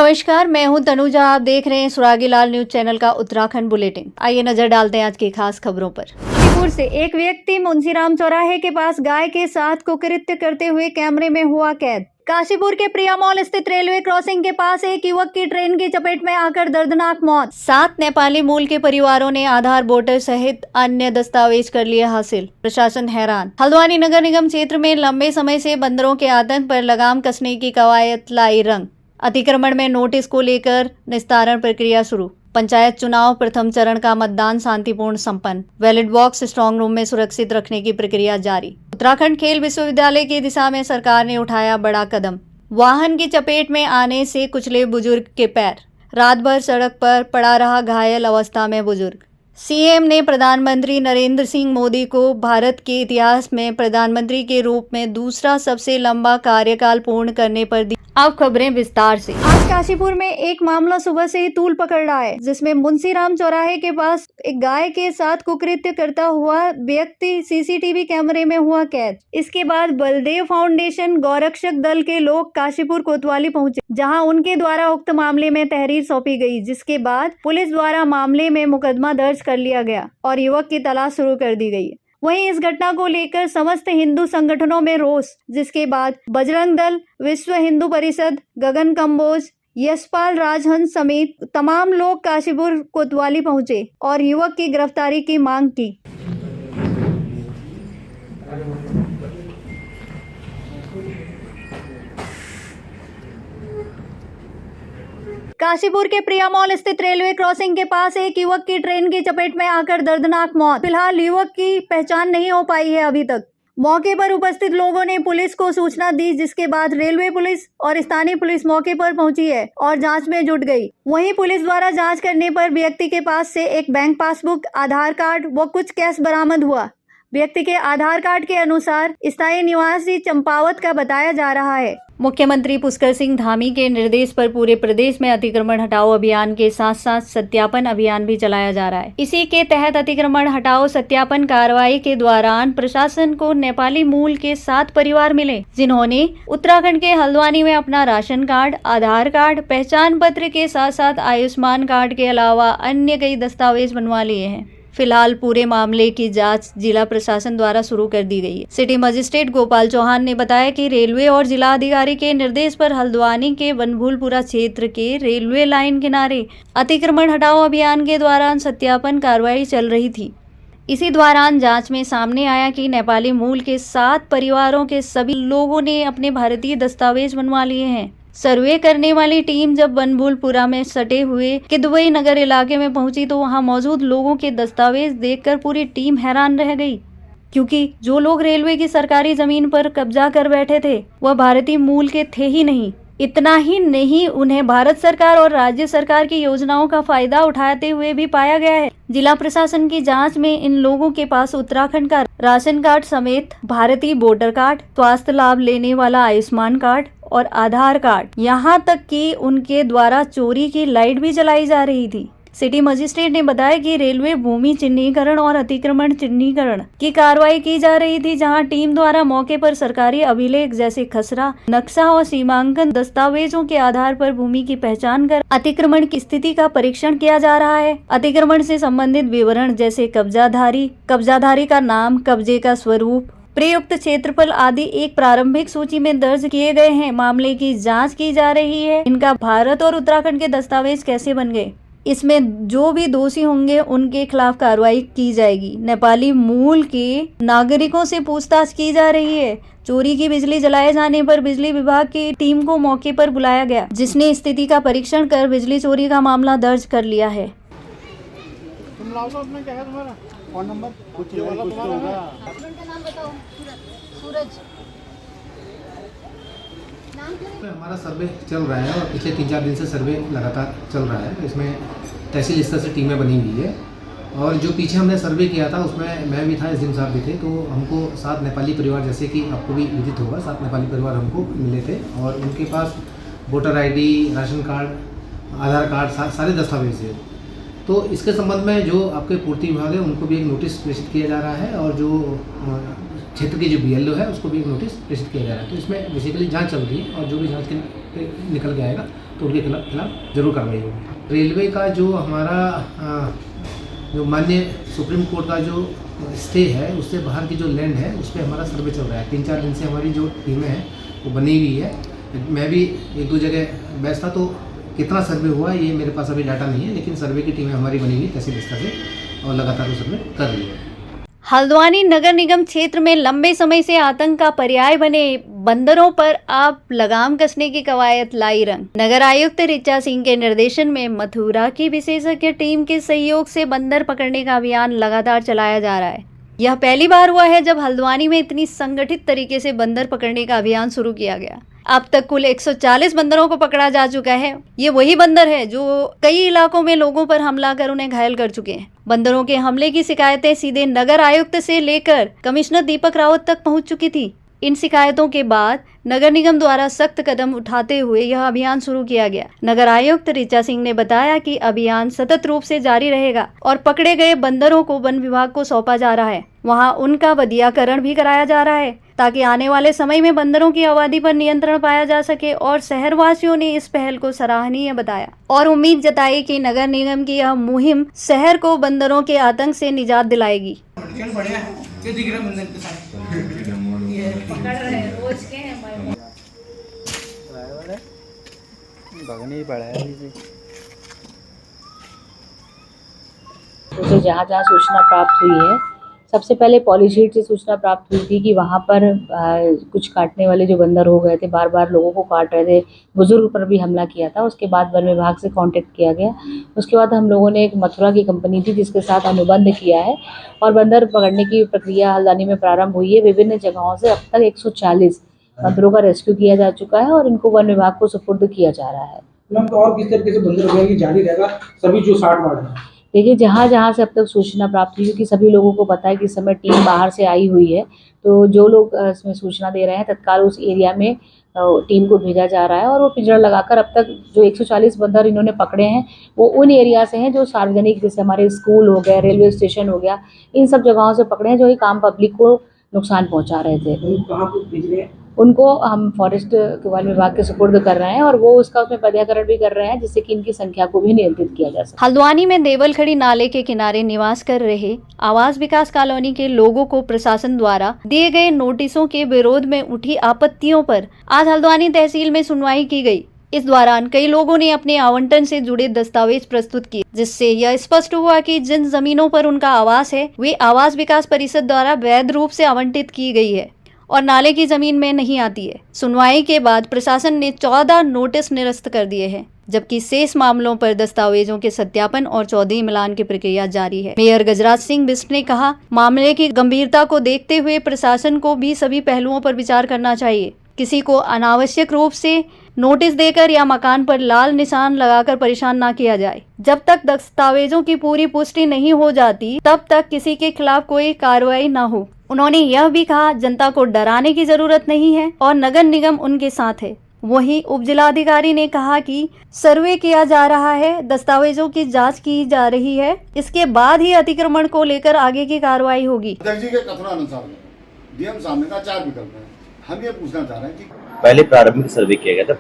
नमस्कार, मैं हूं तनुजा। आप देख रहे हैं सुरागी लाल न्यूज चैनल का उत्तराखंड बुलेटिन। आइए नजर डालते हैं आज की खास खबरों पर। काशीपुर से एक व्यक्ति मुंशीराम चौराहे के पास गाय के साथ कुकृत्य करते हुए कैमरे में हुआ कैद। काशीपुर के प्रिया मॉल स्थित रेलवे क्रॉसिंग के पास एक युवक की ट्रेन की चपेट में आकर दर्दनाक मौत। 7 नेपाली मूल के परिवारों ने आधार वोटर सहित अन्य दस्तावेज कर लिए हासिल। प्रशासन हैरान। हल्द्वानी नगर निगम क्षेत्र में लंबे समय से बंदरों के आतंक पर लगाम कसने की कवायद लाई रंग। अतिक्रमण में नोटिस को लेकर निस्तारण प्रक्रिया शुरू। पंचायत चुनाव प्रथम चरण का मतदान शांतिपूर्ण संपन्न। बैलेट बॉक्स स्ट्रांग रूम में सुरक्षित रखने की प्रक्रिया जारी। उत्तराखंड खेल विश्वविद्यालय की दिशा में सरकार ने उठाया बड़ा कदम। वाहन की चपेट में आने से कुचले बुजुर्ग के पैर। रात भर सड़क पर पड़ा रहा घायल अवस्था में बुजुर्ग। सीएम ने प्रधानमंत्री नरेंद्र सिंह मोदी को भारत के इतिहास में प्रधानमंत्री के रूप में दूसरा सबसे लंबा कार्यकाल पूर्ण करने पर दी। अब खबरें विस्तार से। आज काशीपुर में एक मामला सुबह से ही तूल पकड़ रहा है, जिसमें मुंशीराम चौराहे के पास एक गाय के साथ कुकृत्य करता हुआ व्यक्ति सीसीटीवी कैमरे में हुआ कैद। इसके बाद बलदेव फाउंडेशन गौरक्षक दल के लोग काशीपुर कोतवाली पहुंचे, जहां उनके द्वारा उक्त मामले में तहरीर सौंपी गई, जिसके बाद पुलिस द्वारा मामले में मुकदमा दर्ज कर लिया गया और युवक की तलाश शुरू कर दी गई। वहीं इस घटना को लेकर समस्त हिंदू संगठनों में रोष, जिसके बाद बजरंग दल, विश्व हिंदू परिषद, गगन कंबोज, यशपाल राजहंस समेत तमाम लोग काशीपुर कोतवाली पहुंचे और युवक की गिरफ्तारी की मांग की। काशीपुर के प्रिया मॉल स्थित रेलवे क्रॉसिंग के पास एक युवक की ट्रेन की चपेट में आकर दर्दनाक मौत। फिलहाल युवक की पहचान नहीं हो पाई है अभी तक। मौके पर उपस्थित लोगों ने पुलिस को सूचना दी, जिसके बाद रेलवे पुलिस और स्थानीय पुलिस मौके पर पहुंची है और जांच में जुट गई। वहीं पुलिस द्वारा जांच करने पर व्यक्ति के पास से एक बैंक पासबुक, आधार कार्ड व कुछ कैश बरामद हुआ। व्यक्ति के आधार कार्ड के अनुसार स्थायी निवासी चंपावत का बताया जा रहा है। मुख्यमंत्री पुष्कर सिंह धामी के निर्देश पर पूरे प्रदेश में अतिक्रमण हटाओ अभियान के साथ साथ सत्यापन अभियान भी चलाया जा रहा है। इसी के तहत अतिक्रमण हटाओ सत्यापन कार्रवाई के दौरान प्रशासन को नेपाली मूल के 7 परिवार मिले, जिन्होंने उत्तराखंड के हल्द्वानी में अपना राशन कार्ड, आधार कार्ड, पहचान पत्र के साथ साथ आयुष्मान कार्ड के अलावा अन्य कई दस्तावेज बनवा लिए हैं। फिलहाल पूरे मामले की जांच जिला प्रशासन द्वारा शुरू कर दी गई है। सिटी मजिस्ट्रेट गोपाल चौहान ने बताया कि रेलवे और जिला अधिकारी के निर्देश पर हल्द्वानी के बनभूलपुरा क्षेत्र के रेलवे लाइन किनारे अतिक्रमण हटाओ अभियान के दौरान सत्यापन कार्रवाई चल रही थी। इसी दौरान जांच में सामने आया कि नेपाली मूल के 7 परिवारों के सभी लोगों ने अपने भारतीय दस्तावेज बनवा लिए हैं। सर्वे करने वाली टीम जब बनभूलपुरा में सटे हुए किदवई नगर इलाके में पहुंची तो वहां मौजूद लोगों के दस्तावेज देखकर पूरी टीम हैरान रह गई, क्योंकि जो लोग रेलवे की सरकारी जमीन पर कब्जा कर बैठे थे वह भारतीय मूल के थे ही नहीं। इतना ही नहीं, उन्हें भारत सरकार और राज्य सरकार की योजनाओं का फायदा उठाते हुए भी पाया गया है। जिला प्रशासन की जांच में इन लोगों के पास उत्तराखंड का राशन कार्ड समेत भारतीय वोटर कार्ड, स्वास्थ्य लाभ लेने वाला आयुष्मान कार्ड और आधार कार्ड, यहाँ तक कि उनके द्वारा चोरी की लाइट भी जलाई जा रही थी। सिटी मजिस्ट्रेट ने बताया कि रेलवे भूमि चिन्हीकरण और अतिक्रमण चिन्हीकरण की कार्रवाई की जा रही थी, जहां टीम द्वारा मौके पर सरकारी अभिलेख जैसे खसरा, नक्शा और सीमांकन दस्तावेजों के आधार पर भूमि की पहचान कर अतिक्रमण की स्थिति का परीक्षण किया जा रहा है। अतिक्रमण से संबंधित विवरण जैसे कब्जाधारी का नाम, कब्जे का स्वरूप, प्रयुक्त क्षेत्रफल आदि एक प्रारंभिक सूची में दर्ज किए गए हैं। मामले की जांच की जा रही है। इनका भारत और उत्तराखंड के दस्तावेज कैसे बन गए, इसमें जो भी दोषी होंगे उनके खिलाफ कार्रवाई की जाएगी। नेपाली मूल के नागरिकों से पूछताछ की जा रही है। चोरी की बिजली जलाए जाने पर बिजली विभाग की टीम को मौके पर बुलाया गया, जिसने स्थिति का परीक्षण कर बिजली चोरी का मामला दर्ज कर लिया है। तुम लाओ तो उसमें क्या है तुम्हारा फोन नंबर? कुछ तो होगा। नाम बताओ। सूरज। हमारा सर्वे चल रहा है और पिछले 3-4 दिन से सर्वे लगातार चल रहा है। इसमें तहसील स्तर से टीमें बनी हुई है और जो पीछे हमने सर्वे किया था उसमें मैं भी था, एसडीएम साहब भी थे। तो हमको 7 नेपाली परिवार, जैसे कि आपको भी विदित होगा, 7 नेपाली परिवार हमको मिले थे और उनके पास वोटर आईडी, राशन कार्ड, आधार कार्ड, सारे दस्तावेज है। तो इसके संबंध में जो आपके पूर्ति विभाग है उनको भी एक नोटिस प्रेषित किया जा रहा है और जो क्षेत्र की जो बीएलओ है उसको भी एक नोटिस प्रेषित किया जा रहा है। तो इसमें बेसिकली जांच चल रही है और जो भी जांच के निकल के आएगा तो उनके खिलाफ जरूर कार्रवाई होगी। रेलवे का जो हमारा जो माननीय सुप्रीम कोर्ट का जो स्टे है, उससे बाहर की जो लैंड है उस पर हमारा सर्वे चल रहा है। 3-4 दिन से हमारी जो टीमें हैं वो बनी हुई है। मैं भी 1-2 जगह व्यस्त था, तो कितना सर्वे हुआ ये मेरे पास अभी डाटा नहीं है, लेकिन सर्वे की टीमें हमारी बनी हुई तहसील स्तर से और लगातार वो सर्वे कर रही है। हल्द्वानी नगर निगम क्षेत्र में लंबे समय से आतंक का पर्याय बने बंदरों पर अब लगाम कसने की कवायद लाई रंग। नगर आयुक्त ऋचा सिंह के निर्देशन में मथुरा की विशेषज्ञ टीम के सहयोग से बंदर पकड़ने का अभियान लगातार चलाया जा रहा है। यह पहली बार हुआ है जब हल्द्वानी में इतनी संगठित तरीके से बंदर पकड़ने का अभियान शुरू किया गया। अब तक कुल 140 बंदरों को पकड़ा जा चुका है। ये वही बंदर है जो कई इलाकों में लोगों पर हमला कर उन्हें घायल कर चुके हैं। बंदरों के हमले की शिकायतें सीधे नगर आयुक्त से लेकर कमिश्नर दीपक रावत तक पहुंच चुकी थी। इन शिकायतों के बाद नगर निगम द्वारा सख्त कदम उठाते हुए यह अभियान शुरू किया गया। नगर आयुक्त ऋचा सिंह ने बताया कि अभियान सतत रूप से जारी रहेगा और पकड़े गए बंदरों को वन विभाग को सौंपा जा रहा है। वहां उनका वधियाकरण भी कराया जा रहा है ताकि आने वाले समय में बंदरों की आबादी पर नियंत्रण पाया जा सके। और शहरवासियों ने इस पहल को सराहनीय बताया और उम्मीद जताई कि नगर निगम की यह मुहिम शहर को बंदरों के आतंक से निजात दिलाएगी। उसे जहाँ जहाँ सूचना प्राप्त हुई है, सबसे पहले पॉलीशीट से सूचना प्राप्त हुई थी कि वहाँ पर कुछ काटने वाले जो बंदर हो गए थे, बार बार लोगों को काट रहे थे, बुजुर्ग पर भी हमला किया था। उसके बाद वन विभाग से कांटेक्ट किया गया। उसके बाद हम लोगों ने एक मथुरा की कंपनी थी जिसके साथ अनुबंध किया है और बंदर पकड़ने की प्रक्रिया हल्द्वानी में प्रारंभ हुई है। विभिन्न जगहों से अब तक 140 बंदरों का रेस्क्यू किया जा चुका है और इनको वन विभाग को सुपुर्द किया जा रहा है। तो और किस तरीके से बंदर वगैरह की जारी रहेगा सभी जो 60 वार्ड हैं? देखिए, जहाँ जहाँ से अब तक सूचना प्राप्त हुई, क्योंकि सभी लोगों को पता है कि इस समय टीम बाहर से आई हुई है, तो जो लोग इसमें सूचना दे रहे हैं तत्काल उस एरिया में टीम को भेजा जा रहा है और वो पिंजरा लगाकर अब तक जो 140 बंदर इन्होंने पकड़े हैं वो उन एरिया से हैं जो सार्वजनिक, जैसे हमारे स्कूल हो गया, रेलवे स्टेशन हो गया, इन सब जगहों से पकड़े हैं जो एक आम पब्लिक को नुकसान पहुँचा रहे थे। कहाँ को भेज रहे हैं? उनको हम फॉरेस्ट के वन विभाग के सुपुर्द कर रहे हैं और वो उसका उसमें पदयाकरण भी कर रहे हैं जिससे कि इनकी संख्या को भी नियंत्रित किया जा सके। हल्द्वानी में देवलखड़ी नाले के किनारे निवास कर रहे आवास विकास कॉलोनी के लोगों को प्रशासन द्वारा दिए गए नोटिसों के विरोध में उठी आपत्तियों पर आज हल्द्वानी तहसील में सुनवाई की गई। इस दौरान कई लोगों ने अपने आवंटन से जुड़े दस्तावेज प्रस्तुत किए, जिससे यह स्पष्ट हुआ कि जिन जमीनों पर उनका आवास है वे आवास विकास परिषद द्वारा वैध रूप से आवंटित की गई है और नाले की जमीन में नहीं आती है। सुनवाई के बाद प्रशासन ने 14 नोटिस निरस्त कर दिए हैं, जबकि शेष मामलों पर दस्तावेजों के सत्यापन और 14 मिलान की प्रक्रिया जारी है। मेयर गजराज सिंह बिष्ट ने कहा, मामले की गंभीरता को देखते हुए प्रशासन को भी सभी पहलुओं पर विचार करना चाहिए। किसी को अनावश्यक रूप से नोटिस देकर या मकान पर लाल निशान लगाकर परेशान ना किया जाए। जब तक दस्तावेजों की पूरी पुष्टि नहीं हो जाती तब तक किसी के खिलाफ कोई कार्रवाई ना हो। उन्होंने यह भी कहा, जनता को डराने की जरूरत नहीं है और नगर निगम उनके साथ है। वहीं उप जिलाधिकारी ने कहा कि सर्वे किया जा रहा है, दस्तावेजों की जांच की जा रही है, इसके बाद ही अतिक्रमण को लेकर आगे की कार्रवाई होगी। अध्यक्ष जी के कथनानुसार डीएम सामने का 4 विकल्प है। हम ये पूछना चाह रहे हैं कि पहले प्रारंभिक सर्वे किया गया था।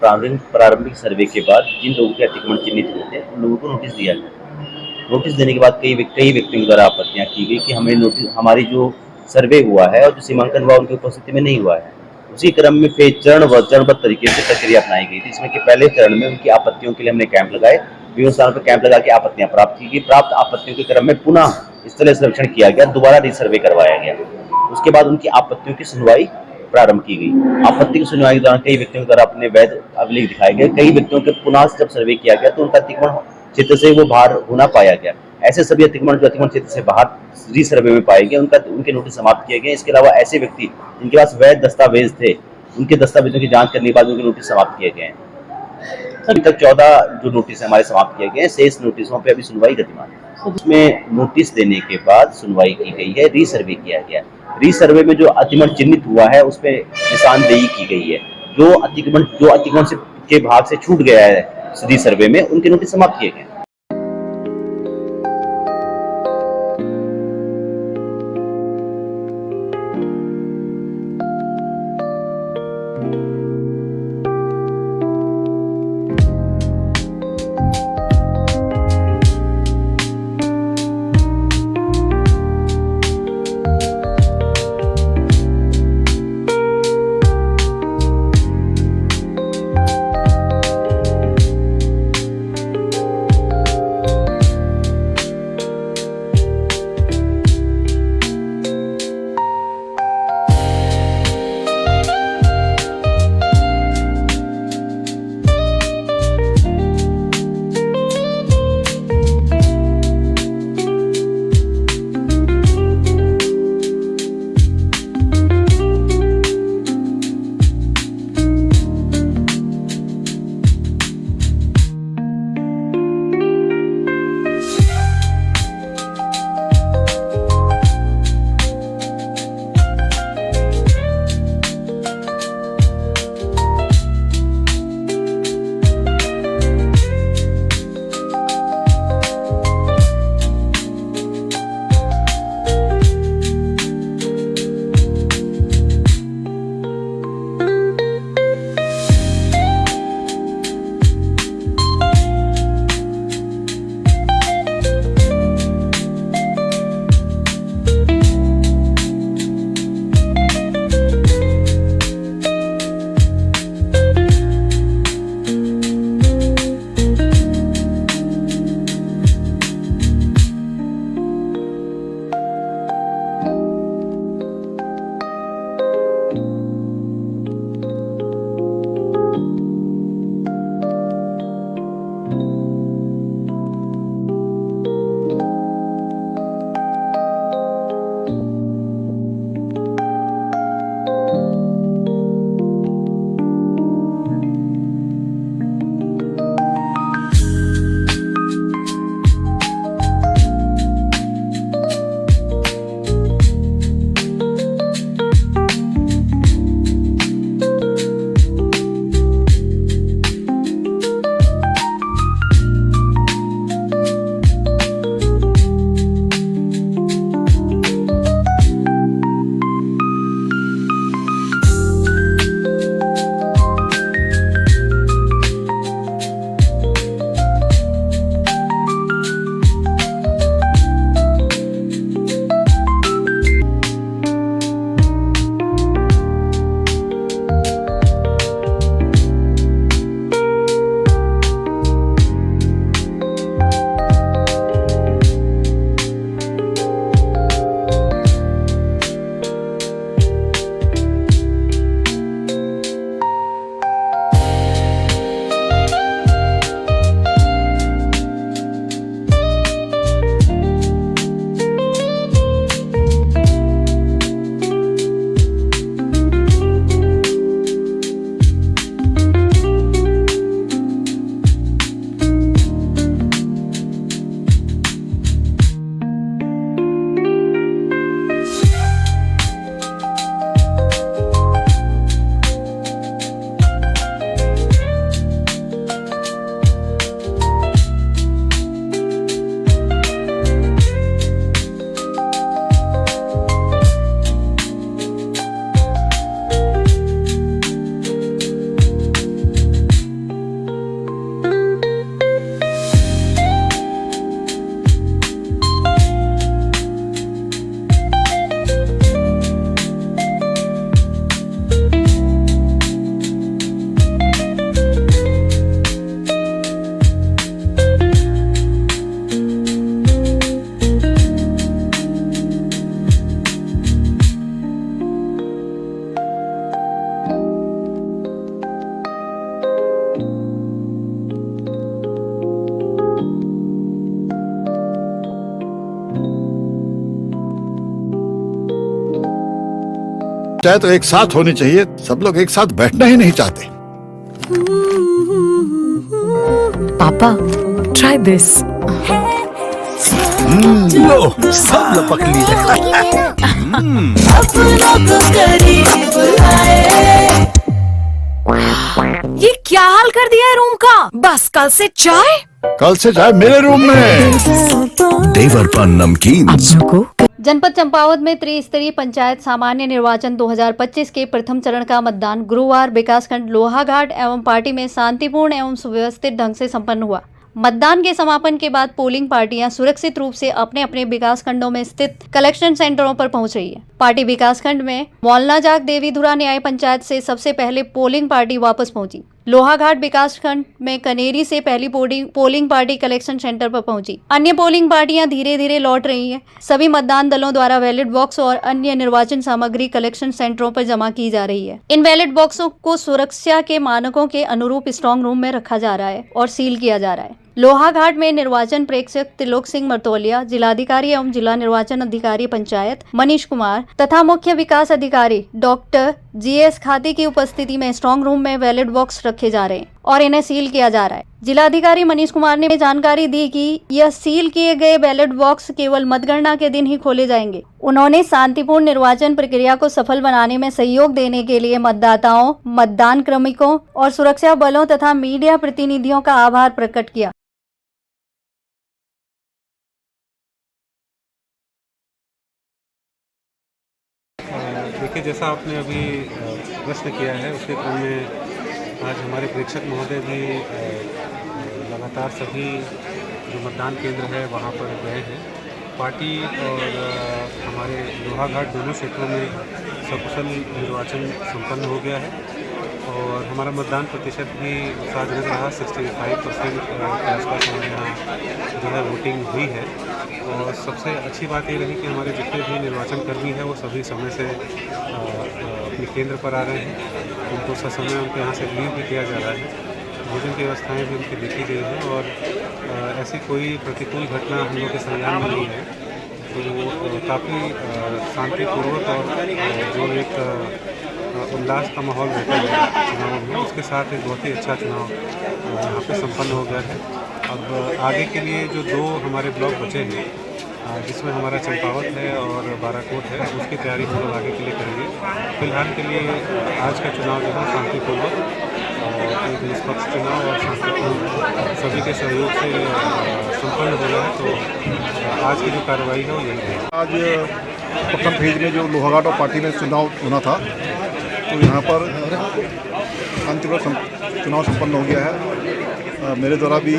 प्रारंभिक सर्वे के बाद जिन लोगों के अतिक्रमण चिन्हित हुए थे उन लोगों को नोटिस दिया गया। नोटिस देने के बाद कई व्यक्तियों द्वारा आपत्तियां की गई कि हमें नोटिस, हमारी जो सर्वे हुआ है और जो सीमांकन हुआ उनकी उपस्थिति में नहीं हुआ है। उसी क्रम में फिर चरणबद्ध तरीके से प्रक्रिया अपनाई गई थी, इसमें कि पहले चरण में उनकी आपत्तियों के लिए हमने कैंप लगाए, विभिन्न स्थानों पर कैंप लगा के आपत्तियां प्राप्त की गई। प्राप्त आपत्तियों के क्रम में पुनः स्थलीय सर्वेक्षण किया गया, दोबारा रिसर्वे करवाया गया। उसके बाद उनकी आपत्तियों की सुनवाई प्रारंभ की गई। आपत्ति की सुनवाई के दौरान कई व्यक्तियों द्वारा अपने वैध अभिलेख दिखाए गए। कई व्यक्तियों के पुनः जब सर्वे किया गया तो उनका अतिक्रमण क्षेत्र से वो बाहर होना पाया गया। ऐसे सभी अतिक्रमण जो अतिक्रमण क्षेत्र से बाहर रीसर्वे में पाए गए उनके नोटिस समाप्त किए गए। इसके अलावा ऐसे व्यक्ति जिनके पास वैध दस्तावेज थे उनके दस्तावेजों की जांच करने के बाद उनके नोटिस समाप्त किए गए हैं। अभी तक 14 जो नोटिस हमारे समाप्त किए गए हैं, शेष नोटिसों पर अभी सुनवाई गतिमान है। उसमें नोटिस देने के बाद सुनवाई की गई है, रीसर्वे किया गया। रीसर्वे में जो अतिक्रमण चिन्हित हुआ है उस पर निशानदेही की गई है। जो अतिक्रमण के भाग से छूट गया है रीसर्वे में उनके नोटिस समाप्त किए गए। चाहे तो एक साथ होनी चाहिए, सब लोग एक साथ बैठना ही नहीं चाहते। पापा, try this. लो, सब लपक लिए। ये क्या हाल कर दिया है रूम का? बस कल से चाय। कल से चाय मेरे रूम में। देवरपन नमकीन को जनपद चंपावत में त्रिस्तरीय पंचायत सामान्य निर्वाचन 2025 के प्रथम चरण का मतदान गुरुवार विकासखंड लोहाघाट एवं पार्टी में शांतिपूर्ण एवं सुव्यवस्थित ढंग से संपन्न हुआ। मतदान के समापन के बाद पोलिंग पार्टियां सुरक्षित रूप से अपने अपने विकासखंडों में स्थित कलेक्शन सेंटरों पर पहुंच रही है। पार्टी विकासखंड में मौलनाजाक देवीधुरा न्याय पंचायत से सबसे पहले पोलिंग पार्टी वापस पहुंची। लोहाघाट विकासखंड में कनेरी से पहली पोलिंग पार्टी कलेक्शन सेंटर पर पहुंची। अन्य पोलिंग पार्टियां धीरे धीरे लौट रही हैं। सभी मतदान दलों द्वारा बैलेट बॉक्स और अन्य निर्वाचन सामग्री कलेक्शन सेंटरों पर जमा की जा रही है। इन बैलेट बॉक्सों को सुरक्षा के मानकों के अनुरूप स्ट्रांग रूम में रखा जा रहा है और सील किया जा रहा है। लोहाघाट में निर्वाचन प्रेक्षक त्रिलोक सिंह मरतोलिया, जिलाधिकारी एवं जिला निर्वाचन अधिकारी पंचायत मनीष कुमार तथा मुख्य विकास अधिकारी डॉक्टर GS खाती की उपस्थिति में स्ट्रांग रूम में बैलेट बॉक्स रखे जा रहे हैं और इन्हें सील किया जा रहा है। जिलाधिकारी मनीष कुमार ने जानकारी दी कि यह सील किए गए बैलेट बॉक्स केवल मतगणना के दिन ही खोले जाएंगे। उन्होंने शांतिपूर्ण निर्वाचन प्रक्रिया को सफल बनाने में सहयोग देने के लिए मतदाताओं, मतदान कर्मियों और सुरक्षा बलों तथा मीडिया प्रतिनिधियों का आभार प्रकट किया। देखिए, जैसा आपने अभी प्रश्न किया है उसके क्रम में आज हमारे प्रेक्षक महोदय भी लगातार सभी जो मतदान केंद्र है वहाँ पर गए हैं। पार्टी और हमारे लोहाघाट दोनों क्षेत्रों में सकुशल निर्वाचन संपन्न हो गया है और हमारा मतदान प्रतिशत भी उत्साहजनक रहा। 65% के आसपास हमारे यहाँ जो है वोटिंग हुई है और सबसे अच्छी बात ये रही कि हमारे जितने भी निर्वाचन कर्मी हैं वो सभी समय से अपने केंद्र पर आ रहे हैं। उनको ससमय उनके यहाँ से रिलीव भी किया जा रहा है। भोजन की व्यवस्थाएँ भी उनकी देखी गई हैं और ऐसी कोई प्रतिकूल घटना हम लोग के संज्ञान में नहीं है। तो काफ़ी शांतिपूर्वक और जो एक उल्लास का माहौल रहता है चुनाव में, उसके साथ एक बहुत ही अच्छा चुनाव यहाँ पे संपन्न हो गया है। अब आगे के लिए जो दो हमारे ब्लॉक बचे हैं जिसमें हमारा चंपावत है और बाराकोट है, उसकी तैयारी हम लोग आगे के लिए करेंगे। फिलहाल के लिए आज का चुनाव जो है शांतिपूर्वक और एक निष्पक्ष चुनाव और शांतिपूर्ण सभी के सहयोग से संपन्न हो रहा है। तो आज की जो कार्रवाई है वो यही है। आज प्रथम फेज में जो लोहाघाट और पार्टी में चुनाव होना था तो यहाँ पर शांतिपूर्ण चुनाव संपन्न हो गया है। मेरे द्वारा भी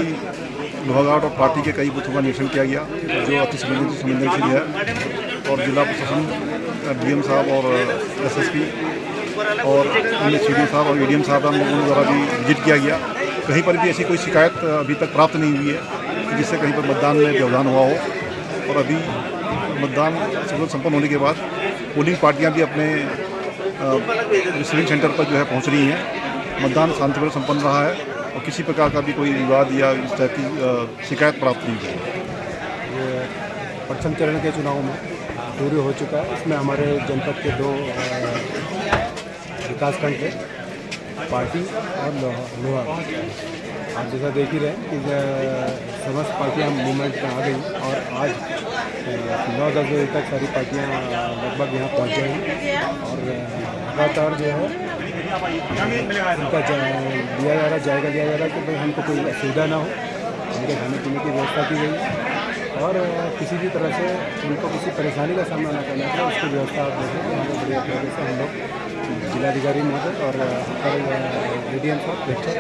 लोहाघाट और पार्टी के कई बूथों का निरीक्षण किया गया जो अति संवेदनशील है और जिला प्रशासन DM साहब और SSP और अन्य CDO साहब और ADM साहब हम लोगों द्वारा भी विजिट किया गया। कहीं पर भी ऐसी कोई शिकायत अभी तक प्राप्त नहीं हुई है जिससे कहीं पर मतदान में व्यवधान हुआ हो। और अभी मतदान संपन्न होने के बाद पोलिंग पार्टियां भी अपने रिसीविंग सेंटर पर जो है पहुंच रही हैं। मतदान शांतिपूर्ण संपन्न रहा है और किसी प्रकार का भी कोई विवाद या इस टाइप की शिकायत प्राप्त नहीं हुई है। ये प्रथम चरण के चुनाव में पूरी हो चुका है। इसमें हमारे जनपद के दो विकासखंड थे, पार्टी और लोहा। आप जैसा देख ही रहे कि समस्त पार्टियां मूवमेंट में आ गई और आज 9-10 बजे तक सारी पार्टियां लगभग यहाँ पहुँच जाएंगी और लगातार जो है उनका दिया जा रहा है कि भाई हमको कोई असुविधा ना हो। उनके खाने पीने की व्यवस्था की गई है और किसी भी तरह से उनको किसी परेशानी का सामना न करना पड़े उसकी व्यवस्था आप देखें। यहाँ पर बढ़िया तरीके से हम लोग जिलाधिकारी महोदय और ADM साहब प्रेक्षक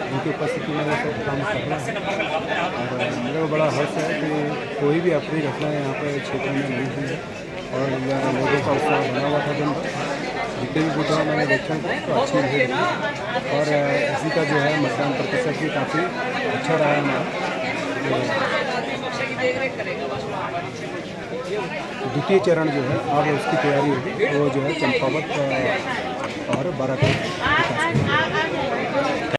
उनकी उपस्थिति में सब काम कर रहे हैं और मेरे को बड़ा हर्ष है कि कोई भी अप्रिय घटना यहाँ पर क्षेत्र में नहीं हुई है और लोगों का उत्साह बना हुआ था। दिन जितने भी बूथों में मैंने देखा तो अच्छी भीड़ थी और इसी का जो है मतदान प्रतिशत भी काफ़ी अच्छा रहा है हमारा। द्वितीय चरण जो है अब उसकी तैयारी होगी, वो जो है चंपावत और बाराकोट।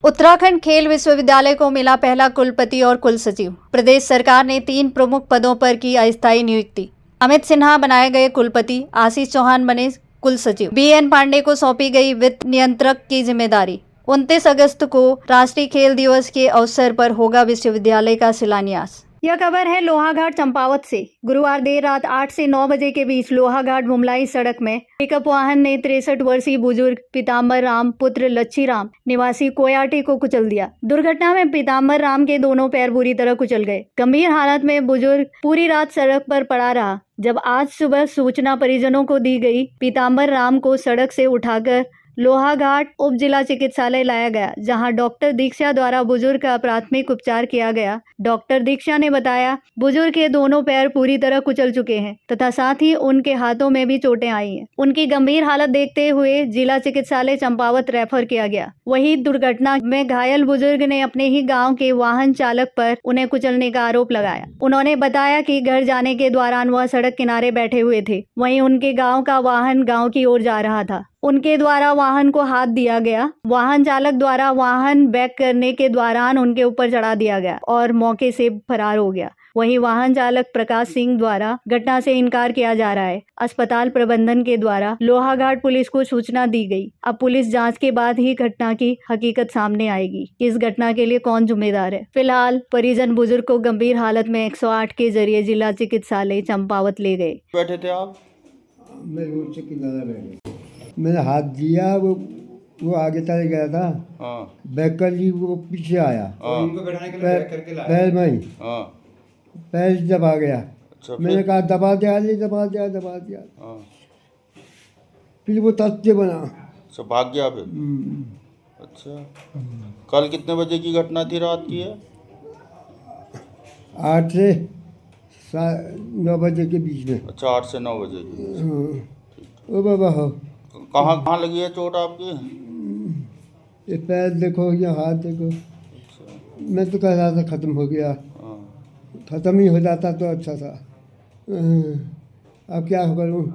उत्तराखंड खेल विश्वविद्यालय को मिला पहला कुलपति और कुलसचिव। प्रदेश सरकार ने 3 प्रमुख पदों पर की अस्थायी नियुक्ति। अमित सिन्हा बनाए गए कुलपति, आशीष चौहान बने कुल सचिव BN पांडे को सौंपी गई वित्त नियंत्रक की जिम्मेदारी। 29 अगस्त को राष्ट्रीय खेल दिवस के अवसर पर होगा विश्वविद्यालय का शिलान्यास। यह खबर है लोहाघाट चंपावत से। गुरुवार देर रात 8 से 9 बजे के बीच लोहाघाट मुमलाई सड़क में पिकअप वाहन ने 63 वर्षीय बुजुर्ग पीताम्बर राम पुत्र लच्छी राम निवासी कोयाटी को कुचल दिया। दुर्घटना में पीताम्बर राम के दोनों पैर बुरी तरह कुचल गए। गंभीर हालत में बुजुर्ग पूरी रात सड़क पर पड़ा रहा। जब आज सुबह सूचना परिजनों को दी गई, पीताम्बर राम को सड़क से उठाकर लोहाघाट उप जिला चिकित्सालय लाया गया, जहां डॉक्टर दीक्षा द्वारा बुजुर्ग का प्राथमिक उपचार किया गया। डॉक्टर दीक्षा ने बताया बुजुर्ग के दोनों पैर पूरी तरह कुचल चुके हैं तथा साथ ही उनके हाथों में भी चोटें आई हैं। उनकी गंभीर हालत देखते हुए जिला चिकित्सालय चंपावत रेफर किया गया। वहीं दुर्घटना में घायल बुजुर्ग ने अपने ही गाँव के वाहन चालक पर उन्हें कुचलने का आरोप लगाया। उन्होंने बताया कि घर जाने के दौरान वह सड़क किनारे बैठे हुए थे। वहीं उनके गाँव का वाहन गाँव की ओर जा रहा था। उनके द्वारा वाहन को हाथ दिया गया। वाहन चालक द्वारा वाहन बैक करने के दौरान उनके ऊपर चढ़ा दिया गया और मौके से फरार हो गया। वहीं वाहन चालक प्रकाश सिंह द्वारा घटना से इनकार किया जा रहा है। अस्पताल प्रबंधन के द्वारा लोहाघाट पुलिस को सूचना दी गई। अब पुलिस जांच के बाद ही घटना की हकीकत सामने आएगी। इस घटना के लिए कौन जिम्मेदार है? फिलहाल परिजन बुजुर्ग को गंभीर हालत में 108 के जरिए जिला चिकित्सालय चंपावत ले गए। बैठे थे आप? मैं रोड से किनारे बैठे, मैंने हाथ दिया, वो आगे चले गया था। हाँ। बैक कर ली, वो पीछे आया। उनको बैठाने के लिए बैक करके लाया। पैर में ही हाँ। पैर दबा गया। अच्छा, मैंने कहा दबा दिया, दबा दिया। हाँ। फिर वो तथ्य बना। अच्छा, भाग गया फिर? अच्छा, कल कितने बजे की घटना थी? रात की है? 8 से 9 बजे के बीच में। अच्छा, 8 से 9 बजे की। ओ बाबा हो, कहाँ लगी है चोट आपकी? ये पैर देखो, ये हाथ देखो। मैं तो कह रहा था ख़त्म हो गया। हाँ। ख़त्म ही हो जाता तो अच्छा था। अब क्या करूँ?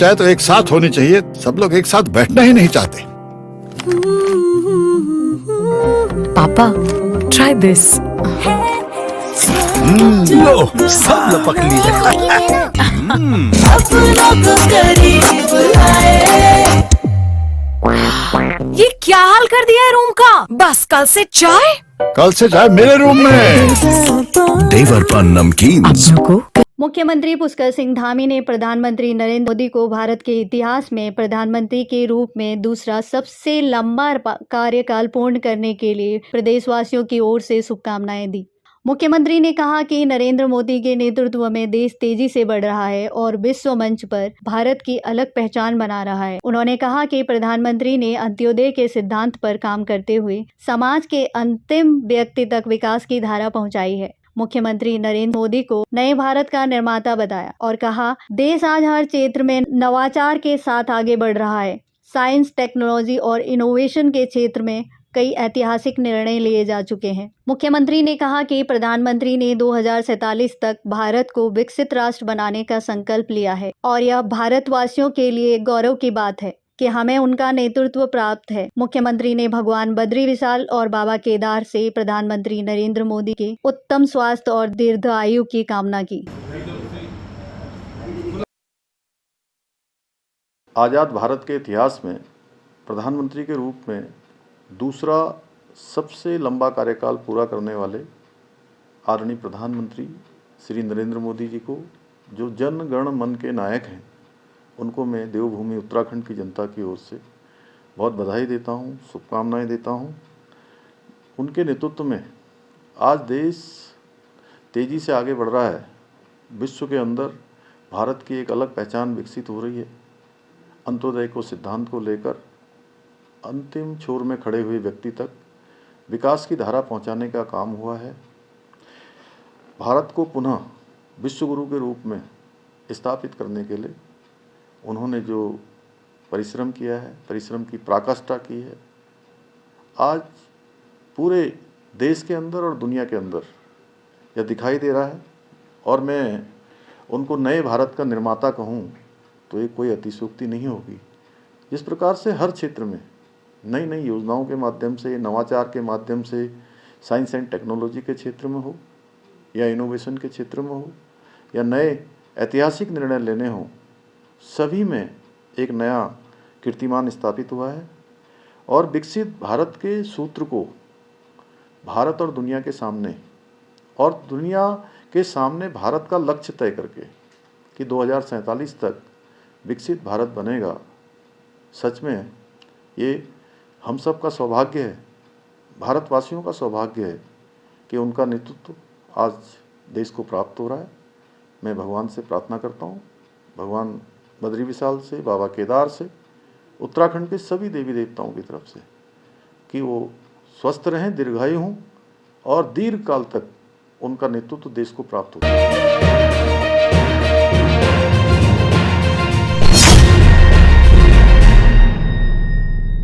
चाय तो एक साथ होनी चाहिए, सब लोग एक साथ बैठना ही नहीं चाहते। पापा, try this. लो, सब लपक लिए। ये क्या हाल कर दिया है रूम का? बस कल से चाय। कल से चाय मेरे रूम में। देवर पान नमकीन। अपनों को मुख्यमंत्री पुष्कर सिंह धामी ने प्रधानमंत्री नरेंद्र मोदी को भारत के इतिहास में प्रधानमंत्री के रूप में दूसरा सबसे लंबा कार्यकाल पूर्ण करने के लिए प्रदेशवासियों की ओर से शुभकामनाएं दी। मुख्यमंत्री ने कहा कि नरेंद्र मोदी के नेतृत्व में देश तेजी से बढ़ रहा है और विश्व मंच पर भारत की अलग पहचान बना रहा है। उन्होंने कहा कि प्रधानमंत्री ने अंत्योदय के सिद्धांत पर काम करते हुए समाज के अंतिम व्यक्ति तक विकास की धारा पहुंचाई है। मुख्यमंत्री नरेंद्र मोदी को नए भारत का निर्माता बताया और कहा, देश आज हर क्षेत्र में नवाचार के साथ आगे बढ़ रहा है। साइंस, टेक्नोलॉजी और इनोवेशन के क्षेत्र में कई ऐतिहासिक निर्णय लिए जा चुके हैं। मुख्यमंत्री ने कहा कि प्रधानमंत्री ने 2047 तक भारत को विकसित राष्ट्र बनाने का संकल्प लिया है और यह भारतवासियों के लिए गौरव की बात है कि हमें उनका नेतृत्व प्राप्त है। मुख्यमंत्री ने भगवान बद्री विशाल और बाबा केदार से प्रधानमंत्री नरेंद्र मोदी के उत्तम स्वास्थ्य और दीर्घायु की कामना की। आज़ाद भारत के इतिहास में प्रधानमंत्री के रूप में दूसरा सबसे लंबा कार्यकाल पूरा करने वाले आदरणीय प्रधानमंत्री श्री नरेंद्र मोदी जी को, जो जन गण मन के नायक हैं, उनको मैं देवभूमि उत्तराखंड की जनता की ओर से बहुत बधाई देता हूं, शुभकामनाएं देता हूं। उनके नेतृत्व में आज देश तेज़ी से आगे बढ़ रहा है। विश्व के अंदर भारत की एक अलग पहचान विकसित हो रही है। अंत्योदय को सिद्धांत को लेकर अंतिम छोर में खड़े हुए व्यक्ति तक विकास की धारा पहुंचाने का काम हुआ है। भारत को पुनः विश्व गुरु के रूप में स्थापित करने के लिए उन्होंने जो परिश्रम किया है, परिश्रम की पराकाष्ठा की है, आज पूरे देश के अंदर और दुनिया के अंदर यह दिखाई दे रहा है। और मैं उनको नए भारत का निर्माता कहूँ तो ये कोई अतिशयोक्ति नहीं होगी। जिस प्रकार से हर क्षेत्र में नई नई योजनाओं के माध्यम से, नवाचार के माध्यम से, साइंस एंड टेक्नोलॉजी के क्षेत्र में हो या इनोवेशन के क्षेत्र में हो या नए ऐतिहासिक निर्णय लेने हों, सभी में एक नया कीर्तिमान स्थापित हुआ है। और विकसित भारत के सूत्र को भारत और दुनिया के सामने, और दुनिया के सामने भारत का लक्ष्य तय करके कि 2047 तक विकसित भारत बनेगा, सच में ये हम सब का सौभाग्य है, भारतवासियों का सौभाग्य है कि उनका नेतृत्व आज देश को प्राप्त हो रहा है। मैं भगवान से प्रार्थना करता हूँ, भगवान बद्री विशाल से, बाबा केदार से, उत्तराखंड के सभी देवी देवताओं की तरफ से कि वो स्वस्थ रहें, दीर्घायु हों और दीर्घ काल तक उनका नेतृत्व देश को प्राप्त हो।